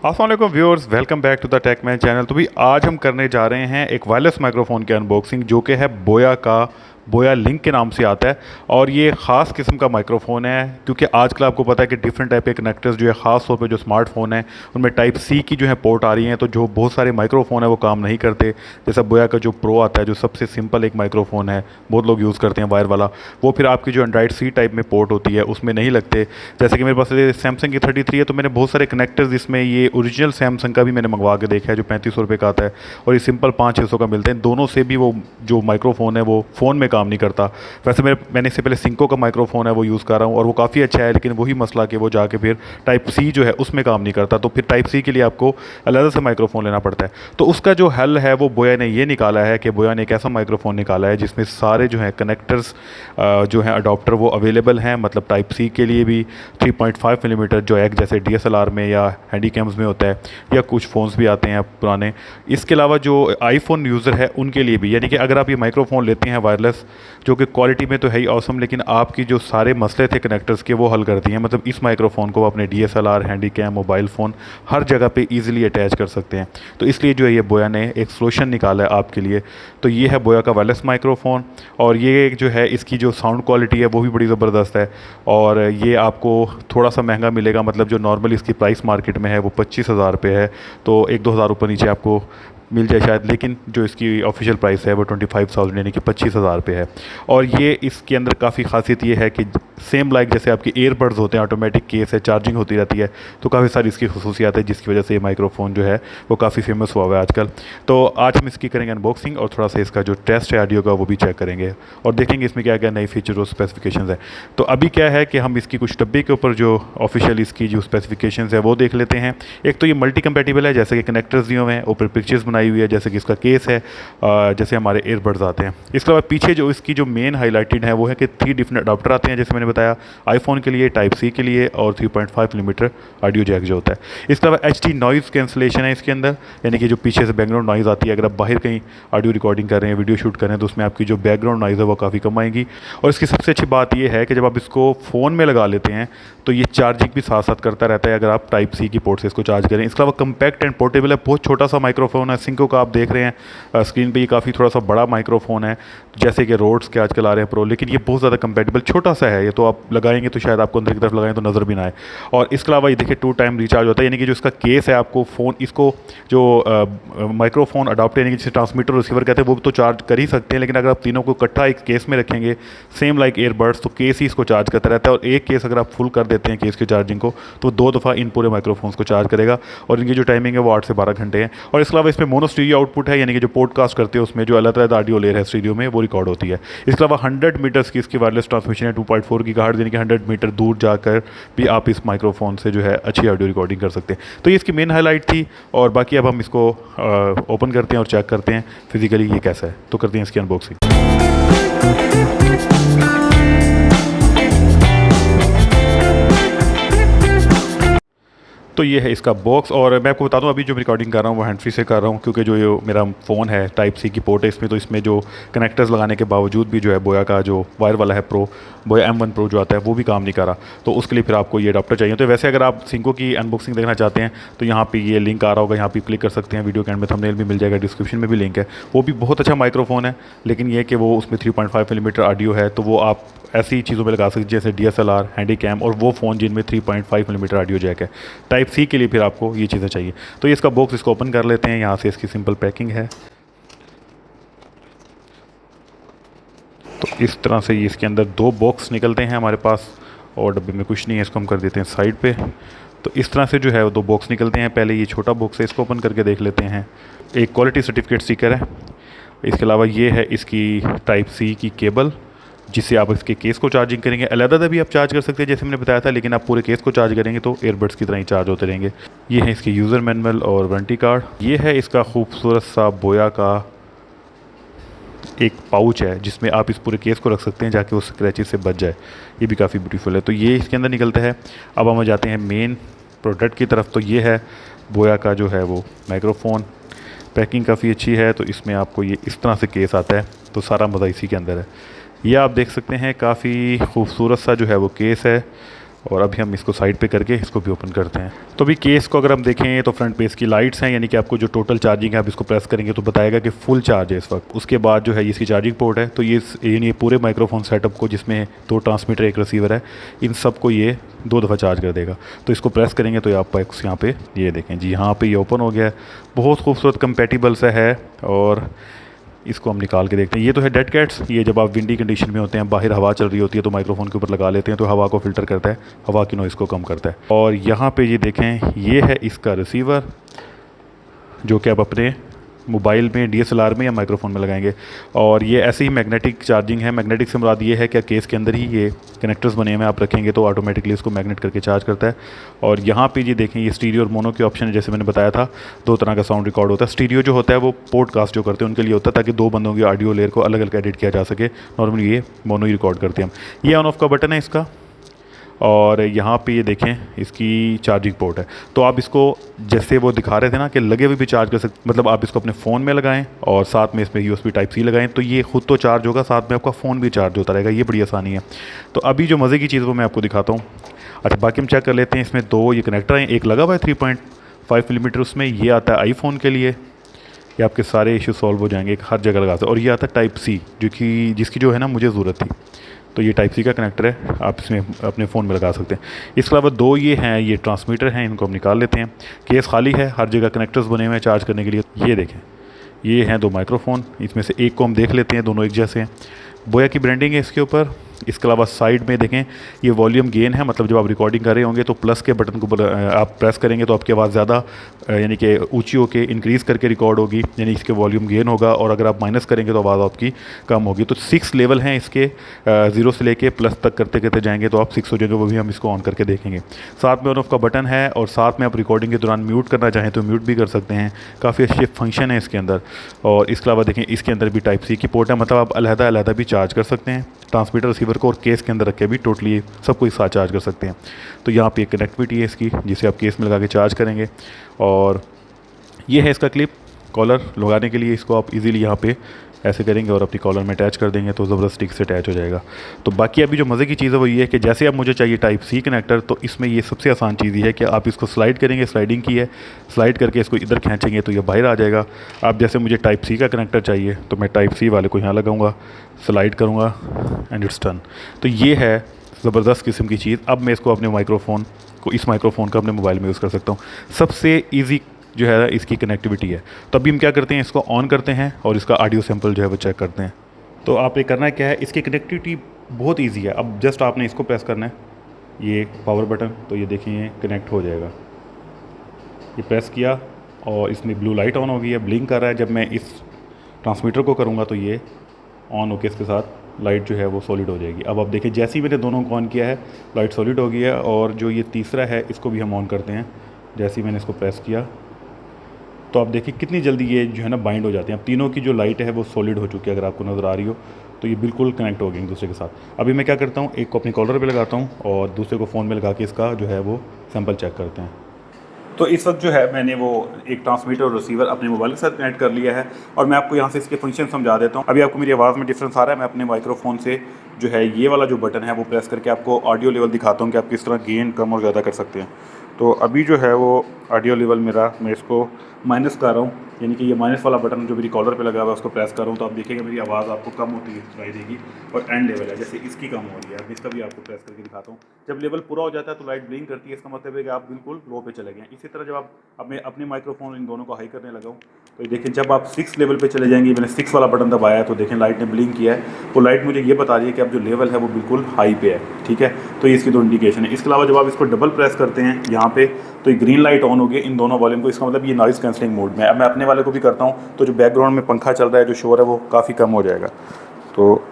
अस्सलाम वालेकुम viewers, welcome back to the Techman channel. तो भी आज हम करने जा रहे हैं एक वायरलेस माइक्रोफोन की अनबॉक्सिंग, जो कि है बोया का बोया लिंक के नाम से आता है। और ये ख़ास किस्म का माइक्रोफोन है, क्योंकि आजकल आपको पता है कि डिफरेंट टाइप के कनेक्टर्स जो है ख़ास तौर पे जो स्मार्टफोन है उनमें टाइप सी की जो है पोर्ट आ रही हैं, तो जो बहुत सारे माइक्रोफोन है वो काम नहीं करते। जैसा बोया का जो प्रो आता है, जो सबसे सिंपल एक माइक्रोफोन है, बहुत लोग यूज़ करते हैं वायर वाला, वो फिर आपकी जो एंड्राइड सी टाइप में पोर्ट होती है उसमें नहीं लगते। जैसे कि मेरे पास सैमसंग की 33 है, तो मैंने बहुत सारे कनेक्टर्स इसमें ये ओरिजिनल सैमसंग का भी मैंने मंगवा के देखा है, जो 3500 रुपये का आता है, और ये सिंपल 500-600 का मिलते हैं। दोनों से भी वो जो माइक्रोफोन है वो फ़ोन में काम नहीं करता। वैसे मैंने इससे पहले सिंको का माइक्रोफोन है वो यूज़ कर रहा हूँ, और वो काफ़ी अच्छा है, लेकिन वही मसला कि वो जाके फिर टाइप सी जो है उसमें काम नहीं करता, तो फिर टाइप सी के लिए आपको अलग से माइक्रोफोन लेना पड़ता है। तो उसका जो हल है वो बोया ने ये निकाला है कि बोया ने एक ऐसा माइक्रोफोन निकाला है जिसमें सारे जो है कनेक्टर्स जो हैं अडोप्टर वो अवेलेबल हैं। मतलब टाइप सी के लिए भी 3.5 मिलीमीटर जो एक जैसे DSLR में या हैंडी कैम्स में होता है, या कुछ फ़ोन्स भी आते हैं पुराने। इसके अलावा जो आईफोन यूज़र है उनके लिए भी, यानी कि अगर आप ये माइक्रोफोन लेते हैं वायरलेस, जो कि क्वालिटी में तो है ही ऑसम, लेकिन आपकी जो सारे मसले थे कनेक्टर्स के वो हल करती हैं। मतलब इस माइक्रोफोन को अपने DSLR, handy cam, mobile phone हर जगह पे इजीली अटैच कर सकते हैं। तो इसलिए जो है ये बोया ने एक सोल्यूशन निकाला है आपके लिए। तो ये है बोया का वायरलेस माइक्रोफोन, और ये जो है इसकी जो साउंड क्वालिटी है वो भी बड़ी ज़बरदस्त है। और ये आपको थोड़ा सा महंगा मिलेगा, मतलब जो नॉर्मल इसकी प्राइस मार्केट में है वो 25,000 रुपये है, तो 1-2 हज़ार ऊपर नीचे आपको मिल जाए शायद, लेकिन जो इसकी ऑफिशियल प्राइस है वो 25,000 यानी कि 25,000 रुपये है। और ये इसके अंदर काफ़ी खासियत ये है कि सेम लाइक जैसे आपके ईयरबड्स होते हैं, ऑटोमेटिक केस है, चार्जिंग होती रहती है, तो काफ़ी सारी इसकी खसूसियात है जिसकी वजह से ये माइक्रोफोन जो है वो काफ़ी फेमस हुआ हुआ है आजकल। तो आज हम इसकी करेंगे अनबॉक्सिंग, और थोड़ा सा इसका जो टेस्ट है ऑडियो का वो भी चेक करेंगे, और देखेंगे इसमें क्या क्या नई फीचर और स्पेसिफिकेशंस है। तो अभी क्या है कि हम इसकी कुछ डब्बे के ऊपर जो ऑफिशियल इसकी जो स्पेसिफिकेशंस है वो देख लेते हैं। एक तो ये मल्टी कंपेटिबल है, जैसे कि कनेक्टर्स दिए हुए हैं, ऊपर पिक्चर्स बनाई हुई है, जैसे कि इसका केस है, जैसे हमारे ईयरबड्स आते हैं। इसके अलावा पीछे जो इसकी जो मेन हाईलाइटेड है वो है कि 3 डिफरेंट अडाप्टर आते हैं, जैसे मैंने बताया, आईफोन के लिए, टाइप सी के लिए, और 3.5 मिलीमीटर ऑडियो जैक जो होता है। इसके अलावा HD नॉइज़ कैंसलेशन है इसके अंदर, यानी कि जो पीछे से बैकग्राउंड नॉइज़ आती है, अगर आप बाहर कहीं ऑडियो रिकॉर्डिंग कर रहे हैं, वीडियो शूट कर रहे हैं, तो उसमें आपकी जो बैकग्राउंड नॉइज़ है वो काफ़ी कम आएगी। और इसकी सबसे अच्छी बात यह है कि जब आप इसको फ़ोन में लगा लेते हैं तो ये चार्जिंग भी साथ साथ करता रहता है, अगर आप टाइप सी की पोर्ट से इसको चार्ज करें। इसके अलावा कम्पैक्ट एंड पोर्टेबल है, बहुत छोटा सा माइक्रोफोन है। सिंको का आप देख रहे हैं स्क्रीन पे, ये काफ़ी थोड़ा सा बड़ा माइक्रोफोन है, जैसे कि रोड्स के आजकल आ रहे हैं प्रो, लेकिन ये बहुत ज़्यादा कंपैटिबल छोटा सा है। ये तो आप लगाएंगे तो शायद आपको अंदर की तरफ लगाएं तो नज़र भी ना आए। और इसके अलावा ये देखिए 2 टाइम रिचार्ज होता है, यानी कि जो इसका केस है, आपको फ़ोन इसको जो माइक्रोफोन अडाप्टर यानी कि जिसे ट्रांसमीटर रिसीवर कहते हैं वो तो चार्ज कर ही सकते हैं, लेकिन अगर आप तीनों को इकट्ठा एक केस में रखेंगे सेम लाइक ईयरबड्स, तो केस ही इसको चार्ज करता रहता है। और एक केस अगर आप फुल कर देते हैं केस की चार्जिंग को, तो 2 दफ़ा इन पूरे माइक्रोफोन्स को चार्ज करेगा। और इनकी जो टाइमिंग है वो 8 से 12 घंटे है। और इसके अलावा इसमें मोनो स्टीरियो आउटपुट है, यानी कि जो पॉडकास्ट करते हैं उसमें जो अलग-अलग ऑडियो लेयर है स्टीरियो में वो रिकॉर्ड होती है। इसके अलावा 100 मीटर्स की इसकी वायरलेस ट्रांसमिशन है, 2.4 गीगाहर्ट्ज़, यानी कि 100 मीटर दूर जाकर भी आप इस माइक्रोफोन से जो है अच्छी ऑडियो रिकॉर्डिंग कर सकते हैं। तो ये इसकी मेन हाईलाइट थी। और बाकी अब हम इसको ओपन करते हैं और चेक करते हैं फिजिकली ये कैसा है। तो करते हैं इसकी अनबॉक्सिंग। तो ये है इसका बॉक्स, और मैं आपको बता दूं अभी जो रिकॉर्डिंग कर रहा हूँ वो हैंड फ्री से कर रहा हूँ, क्योंकि जो ये मेरा फ़ोन है टाइप सी की पोर्ट है इसमें, तो इसमें जो कनेक्टर्स लगाने के बावजूद भी जो है बोया का जो वायर वाला है प्रो, बोया M1 प्रो जो आता है वो भी काम नहीं कर रहा। तो उसके लिए फिर आपको ये अडॉप्टर चाहिए। तो वैसे अगर आप सिंको की अनबॉक्सिंग देखना चाहते हैं तो यहाँ पे ये लिंक आ रहा होगा, यहाँ पे क्लिक कर सकते हैं। वीडियो के एंड में थंबनेल भी मिल जाएगा, डिस्क्रिप्शन में भी लिंक है। वो भी बहुत अच्छा माइक्रोफोन है, लेकिन ये कि वो उसमें 3.5 मिलीमीटर ऑडियो है, तो वो आप ऐसी चीज़ों में लगा सकते हैं जैसे DSLR, हैंडी कैम, और वो फ़ोन जिनमें 3.5 मिलीमीटर ऑडियो जैक है। टाइप सी के लिए फिर आपको ये चीज़ें चाहिए। तो ये इसका बॉक्स, इसको ओपन कर लेते हैं। यहाँ से इसकी सिंपल पैकिंग है, तो इस तरह से ये इसके अंदर 2 बॉक्स निकलते हैं हमारे पास, और डब्बे में कुछ नहीं है, इसको हम कर देते हैं साइड पे। तो इस तरह से जो है वो 2 बॉक्स निकलते हैं। पहले ये छोटा बॉक्स है, इसको ओपन करके देख लेते हैं। एक क्वालिटी सर्टिफिकेट स्टिकर है। इसके अलावा ये है इसकी टाइप सी की केबल, जिससे आप इसके केस को चार्जिंग करेंगे। अलग-अलग भी आप चार्ज कर सकते हैं जैसे मैंने बताया था, लेकिन आप पूरे केस को चार्ज करेंगे तो ईयरबड्स की तरह ही चार्ज होते रहेंगे। ये है इसके यूज़र मैनुअल और वारंटी कार्ड। ये है इसका खूबसूरत सा बोया का एक पाउच है, जिसमें आप इस पूरे केस को रख सकते हैं जाके वो स्क्रैचेस से बच जाए। ये भी काफ़ी ब्यूटीफुल है। तो ये इसके अंदर निकलता है। अब हम जाते हैं मेन प्रोडक्ट की तरफ। तो ये है बोया का जो है वो माइक्रोफोन। पैकिंग काफ़ी अच्छी है, तो इसमें आपको ये इस तरह से केस आता है, तो सारा मज़ा इसी के अंदर है। ये आप देख सकते हैं, काफ़ी खूबसूरत सा जो है वो केस है। और अभी हम इसको साइड पे करके इसको भी ओपन करते हैं। तो अभी केस को अगर हम देखें तो फ्रंट पे इसकी लाइट्स हैं, यानी कि आपको जो टोटल चार्जिंग है आप इसको प्रेस करेंगे तो बताएगा कि फुल चार्ज है इस वक्त। उसके बाद जो है इसकी चार्जिंग पोर्ट है, तो ये पूरे माइक्रोफोन सेटअप को, जिसमें 2 ट्रांसमीटर 1 रिसीवर है, इन सब को ये 2 दफ़ा चार्ज कर देगा। तो इसको प्रेस करेंगे तो आप यहाँ पे ये देखें जी, यहाँ पे ये ओपन हो गया है। बहुत खूबसूरत कंपेटिबल सा है। और इसको हम निकाल के देखते हैं। ये तो है डेड कैट्स। ये जब आप विंडी कंडीशन में होते हैं, बाहर हवा चल रही होती है, तो माइक्रोफोन के ऊपर लगा लेते हैं, तो हवा को फ़िल्टर करता है, हवा की नॉइज़ को कम करता है। और यहाँ पे ये देखें, ये है इसका रिसीवर, जो कि आप अपने मोबाइल में, डीएसएलआर में या माइक्रोफोन में लगाएंगे। और ये ऐसे ही मैग्नेटिक चार्जिंग है। मैग्नेटिक से मुराद ये है कि केस के अंदर ही ये कनेक्टर्स बने हुए हैं, आप रखेंगे तो ऑटोमेटिकली इसको मैग्नेट करके चार्ज करता है। और यहाँ पे ये देखें, ये स्टीरियो और मोनो के ऑप्शन है। जैसे मैंने बताया था, 2 तरह का साउंड रिकॉर्ड होता है। स्टीरियो जो होता है वो पॉडकास्ट जो करते हैं उनके लिए होता है, ताकि 2 बंदों की ऑडियो लेयर को अलग अलग एडिट किया जा सके। नॉर्मली ये मोनो ही रिकॉर्ड करते हैं हम। ये ऑन ऑफ का बटन है इसका। और यहाँ पे ये देखें, इसकी चार्जिंग पोर्ट है। तो आप इसको, जैसे वो दिखा रहे थे ना कि लगे हुए भी चार्ज कर सकते, मतलब आप इसको अपने फ़ोन में लगाएं और साथ में इसमें USB Type-C लगाएं, तो ये खुद तो चार्ज होगा, साथ में आपका फ़ोन भी चार्ज होता रहेगा। ये बड़ी आसानी है। तो अभी जो मज़े की चीज़ वो मैं आपको दिखाता हूँ। अच्छा, बाकी हम चेक कर लेते हैं। इसमें 2 ये कनेक्टर हैं, एक लगा हुआ है 3.5 मिलीमीटर, उसमें ये आता है आईफोन के लिए। ये आपके सारे इशू सॉल्व हो जाएंगे, हर जगह लगा सकते। और ये आता है Type-C, जिसकी जो है ना मुझे ज़रूरत थी। तो ये Type-C का कनेक्टर है, आप इसमें अपने फ़ोन में लगा सकते हैं। इसके अलावा 2 ये हैं, ये ट्रांसमीटर हैं, इनको हम निकाल लेते हैं। केस खाली है, हर जगह कनेक्टर्स बने हुए हैं चार्ज करने के लिए। ये देखें, ये हैं 2 माइक्रोफोन, इसमें से एक को हम देख लेते हैं, दोनों एक जैसे हैं। बोया की ब्रांडिंग है इसके ऊपर। इसके अलावा साइड में देखें, ये वॉल्यूम गेन है, मतलब जब आप रिकॉर्डिंग कर रहे होंगे तो प्लस के बटन को आप प्रेस करेंगे तो आपकी आवाज़ ज़्यादा, यानी कि ऊंची होकर इंक्रीज़ करके रिकॉर्ड होगी, यानी इसके वॉल्यूम गेन होगा। और अगर आप माइनस करेंगे तो आवाज़ आपकी कम होगी। तो 6 लेवल हैं इसके, 0 से लेके प्लस तक करते करते जाएंगे तो आप 6 हो जाएंगे। वो भी हम इसको ऑन करके देखेंगे। साथ में ऑन ऑफ का बटन है, और साथ में आप रिकॉर्डिंग के दौरान म्यूट करना चाहें तो म्यूट भी कर सकते हैं। काफ़ी अच्छे फंक्शन है इसके अंदर। और इसके अलावा देखें, इसके अंदर भी Type-C की पोर्ट है, मतलब आप अलहदा भी चार्ज कर सकते हैं, ट्रांसमीटर रिसीवर को और केस के अंदर रख के भी टोटली सबको एक साथ चार्ज कर सकते हैं। तो यहाँ पे एक कनेक्टिविटी है इसकी, जिसे आप केस में लगा के चार्ज करेंगे। और ये है इसका क्लिप, कॉलर लगाने के लिए। इसको आप इजीली यहाँ पे ऐसे करेंगे और अपनी कॉलर में अटैच कर देंगे तो ज़बरदस्त स्टिक से अटैच हो जाएगा। तो बाकी अभी जो मज़े की चीज़ है वो ये है कि जैसे अब मुझे चाहिए Type-C कनेक्टर, तो इसमें ये सबसे आसान चीज़ ये है कि आप इसको स्लाइड करेंगे, स्लाइडिंग की है, स्लाइड करके इसको इधर खींचेंगे तो ये बाहर आ जाएगा। अब जैसे मुझे Type-C का कनेक्टर चाहिए तो मैं Type-C वाले को यहाँ लगाऊँगा, स्लाइड करूँगा एंड इट्स डन। तो ये है ज़बरदस्त किस्म की चीज़। अब मैं इसको अपने माइक्रोफोन को, इस माइक्रोफोन को अपने मोबाइल में यूज़ कर सकता हूँ। सबसे ईजी जो है इसकी कनेक्टिविटी है। तो अभी हम क्या करते हैं, इसको ऑन करते हैं और इसका ऑडियो सैंपल जो है वो चेक करते हैं। तो आपने करना क्या है, इसकी कनेक्टिविटी बहुत इजी है। अब जस्ट आपने इसको प्रेस करना है, ये पावर बटन, तो ये देखिए ये कनेक्ट हो जाएगा। ये प्रेस किया और इसमें ब्लू लाइट ऑन हो गई है, ब्लिंक कर रहा है। जब मैं इस ट्रांसमीटर को करूँगा तो ये ऑन होकर इसके साथ लाइट जो है वो सॉलिड हो जाएगी। अब आप देखिए, जैसे ही मैंने दोनों को ऑन किया है लाइट सॉलिड हो गई है। और जो ये तीसरा है इसको भी हम ऑन करते हैं। जैसे ही मैंने इसको प्रेस किया तो आप देखिए कितनी जल्दी ये जो है ना बाइंड हो जाते हैं। अब तीनों की जो लाइट है वो सॉलिड हो चुकी है, अगर आपको नज़र आ रही हो तो ये बिल्कुल कनेक्ट हो गई एक दूसरे के साथ। अभी मैं क्या करता हूँ, एक को अपनी कॉलर पे लगाता हूँ और दूसरे को फ़ोन में लगा के इसका जो है वो सैंपल चेक करते हैं। तो इस वक्त जो है मैंने वो एक ट्रांसमीटर और रिसीवर अपने मोबाइल के साथ कनेक्ट कर लिया है। और मैं आपको यहाँ से इसके फंक्शन समझा देता हूँ। अभी आपको मेरी आवाज़ में डिफरेंस आ रहा है। मैं अपने माइक्रोफोन से जो है ये वाला जो बटन है वो प्रेस करके आपको ऑडियो लेवल दिखाता हूँ कि आप किस तरह गेन कम और ज़्यादा कर सकते हैं। तो अभी जो है वो ऑडियो लेवल मेरा, मैं इसको माइनस कर रहा हूँ, यानी कि ये माइनस वाला बटन जो मेरी कॉलर पे लगा हुआ है उसको प्रेस कर रहा हूँ। तो आप देखेंगे मेरी आवाज़ आपको कम होती है दिखाई देगी। और एंड लेवल है, जैसे इसकी कम हो रही है। अब इसका भी आपको प्रेस करके दिखाता हूँ। जब लेवल पूरा हो जाता है तो लाइट ब्लिंक करती है, इसका मतलब है कि आप बिल्कुल लो पे चले गए। इसी तरह जब आप अपने माइक्रोफोन इन दोनों को हाई करने लगाऊँ तो देखिए जब आप 6 लेवल पे चले जाएंगे, मैंने 6 वाला बटन दबाया है तो देखें लाइट ने ब्लिंक किया है। वो लाइट मुझे ये बता रही है कि अब जो लेवल है वो बिल्कुल हाई पे है, ठीक है। तो ये इसकी 2 इंडिकेशन है। इसके अलावा जब आप इसको डबल प्रेस करते हैं यहाँ पे तो ये ग्रीन लाइट ऑन होगी इन दोनों वॉल्यूम को। इसका मतलब ये नॉइज़ कैंसलिंग मोड में। अब मैं अपने वाले को भी करता हूँ तो जो बैकग्राउंड में पंखा चल रहा है, जो शोर है वो काफ़ी कम हो जाएगा। तो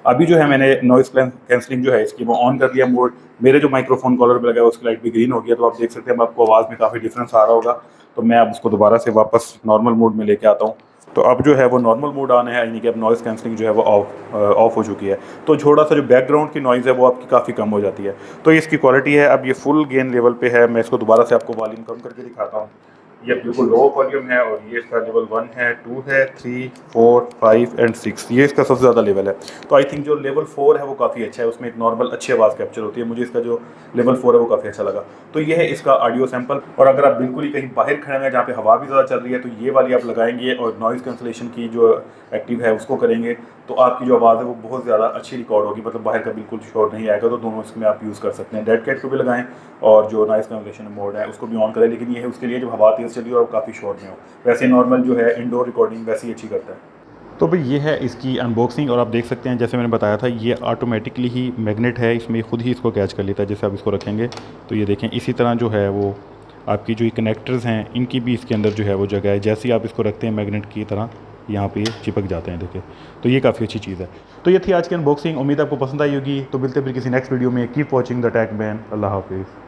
अभी जो है मैंने नॉइज़ कैंसलिंग जो है इसकी वो ऑन कर दिया मोड। मेरे जो माइक्रोफोन कॉलर पे लगा है उसकी लाइट भी ग्रीन हो गई है। तो आप देख सकते हैं, अब आपको आवाज़ में काफ़ी डिफरेंस आ रहा होगा। तो मैं अब उसको दोबारा से वापस नॉर्मल मोड में लेके आता हूँ। तो अब जो है वो नॉर्मल मोड आने है, यानी कि अब नॉइज़ कैंसलिंग जो है वो ऑफ हो चुकी है। तो थोड़ा सा जो बैकग्राउंड की नॉइज़ है वो आपकी काफ़ी कम हो जाती है। तो इसकी क्वालिटी है। अब ये फुल गेन लेवल पे है। मैं इसको दोबारा से आपको वॉल्यूम कम करके दिखाता हूँ। ये बिल्कुल लो वॉल्यूम है और ये इसका लेवल 1 है, 2 है, 3, 4, 5 एंड 6, ये इसका सबसे ज़्यादा लेवल है। तो आई थिंक जो लेवल 4 है वो काफ़ी अच्छा है, उसमें एक नॉर्मल अच्छी आवाज़ कैप्चर होती है। मुझे इसका जो लेवल 4 है वो काफ़ी अच्छा लगा। तो ये है इसका ऑडियो सैंपल। और अगर आप बिल्कुल ही कहीं बाहर खड़े हैं जहाँ पे हवा भी ज़्यादा चल रही है तो ये वाली आप लगाएंगे और नॉइज़ कैंसलेशन की जो एक्टिव है उसको करेंगे तो आपकी जो आवाज़ है वो बहुत ज़्यादा अच्छी रिकॉर्ड होगी, मतलब बाहर का बिल्कुल शोर नहीं आएगा। तो दोनों इसमें आप यूज़ कर सकते हैं। डेड कैट को भी लगाएं और जो नॉइज़ कैंसलेशन मोड है उसको भी ऑन करें, लेकिन ये है उसके लिए जब हवा तेज़ चली और काफ़ी शोर में हो। वैसे नॉर्मल जो है इंडोर रिकॉर्डिंग वैसे ही अच्छी करता है। तो भाई ये है इसकी अनबॉक्सिंग और आप देख सकते हैं जैसे मैंने बताया था ये ऑटोमेटिकली ही मैग्नेट है, इसमें खुद ही इसको कैच कर लेता है। जैसे आप इसको रखेंगे तो ये देखें इसी तरह जो है वो आपकी जो ये कनेक्टर्स हैं इनकी भी इसके अंदर जो है वो जगह है। जैसे ही आप इसको रखते हैं मैग्नेट की तरह यहाँ पे ये चिपक जाते हैं, देखिए। तो ये काफ़ी अच्छी चीज़ है। तो ये थी आज की अनबॉक्सिंग, उम्मीद आपको पसंद आई होगी। तो मिलते हैं फिर किसी नेक्स्ट वीडियो में। Keep watching the tech man. अल्लाह हाफिज़।